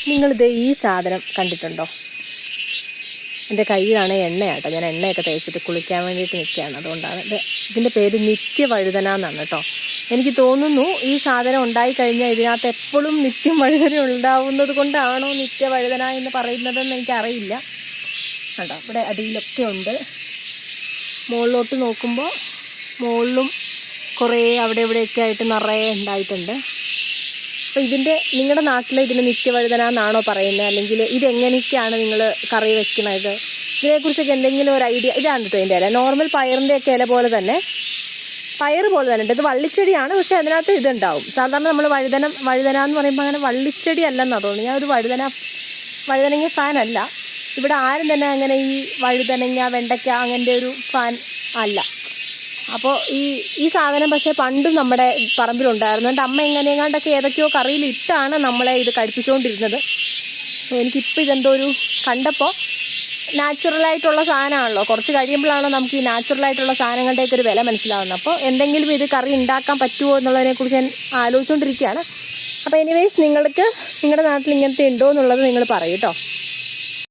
നിങ്ങളിത് ഈ സാധനം കണ്ടിട്ടുണ്ടോ? എൻ്റെ കയ്യിലാണ് എണ്ണയാട്ടോ. ഞാൻ എണ്ണയൊക്കെ തേച്ചിട്ട് കുളിക്കാൻ വേണ്ടിയിട്ട് നിൽക്കുകയാണ്. അതുകൊണ്ടാണ് ഇതിൻ്റെ പേര് നിത്യവഴുതന എന്നാണ് കേട്ടോ. എനിക്ക് തോന്നുന്നു ഈ സാധനം ഉണ്ടായിക്കഴിഞ്ഞാൽ ഇതിനകത്ത് എപ്പോഴും നിത്യം വഴുതന ഉണ്ടാവുന്നത് കൊണ്ടാണോ നിത്യവഴുതന എന്ന് പറയുന്നതെന്ന് എനിക്കറിയില്ല. കണ്ടോ, ഇവിടെ അടിയിലൊക്കെ ഉണ്ട്. മുകളിലോട്ട് നോക്കുമ്പോൾ മുകളിലും കുറേ അവിടെ ഇവിടെയൊക്കെ ആയിട്ട് നിറയെ ഉണ്ടായിട്ടുണ്ട്. അപ്പോൾ നിങ്ങളുടെ നാട്ടിൽ ഇതിന് നിത്യവഴുതന എന്നാണോ പറയുന്നത്, അല്ലെങ്കിൽ ഇതെങ്ങനെയൊക്കെയാണ് നിങ്ങൾ കറി വെക്കുന്നത്, ഇതിനെക്കുറിച്ചൊക്കെ എന്തെങ്കിലും ഒരു ഐഡിയ? ഇതാണ് കേട്ടോ ഇതിൻ്റെ ഇല. നോർമൽ പയറിൻ്റെയൊക്കെ ഇല പോലെ തന്നെ, പയർ പോലെ തന്നെ ഉണ്ട്. ഇത് വള്ളിച്ചെടിയാണ്, പക്ഷെ അതിനകത്ത് ഇതുണ്ടാവും. സാധാരണ നമ്മൾ വഴുതന എന്ന് പറയുമ്പോൾ അങ്ങനെ വള്ളിച്ചെടി അല്ലെന്നാണ് തോന്നുന്നു. ഞാൻ ഒരു വഴുതനങ്ങ ഫാൻ അല്ല. ഇവിടെ ആരും തന്നെ അങ്ങനെ ഈ വഴുതനങ്ങ, വെണ്ടയ്ക്ക അങ്ങനത്തെ ഒരു ഫാൻ അല്ല. അപ്പോൾ ഈ സാധനം പക്ഷേ പണ്ടും നമ്മുടെ പറമ്പിലുണ്ടായിരുന്നു. എൻ്റെ അമ്മ എങ്ങനെയെങ്ങാണ്ടൊക്കെ ഏതൊക്കെയോ കറിയിൽ ഇട്ടാണ് നമ്മളെ ഇത് കഴിപ്പിച്ചുകൊണ്ടിരുന്നത്. എനിക്കിപ്പോൾ ഇതെന്തോ ഒരു കണ്ടപ്പോൾ നാച്ചുറലായിട്ടുള്ള സാധനമാണല്ലോ, കുറച്ച് കഴിയുമ്പോഴാണോ നമുക്ക് ഈ നാച്ചുറലായിട്ടുള്ള സാധനങ്ങളുടെയൊക്കെ ഒരു വില മനസ്സിലാവുന്നത്. അപ്പോൾ എന്തെങ്കിലും ഇത് കറി ഉണ്ടാക്കാൻ പറ്റുമോ എന്നുള്ളതിനെക്കുറിച്ച് ഞാൻ ആലോചിച്ചുകൊണ്ടിരിക്കുകയാണ്. അപ്പോൾ എനിവേയ്സ്, നിങ്ങളുടെ നാട്ടിൽ ഇങ്ങനത്തെ ഉണ്ടോ എന്നുള്ളത് നിങ്ങൾ പറയൂ കേട്ടോ.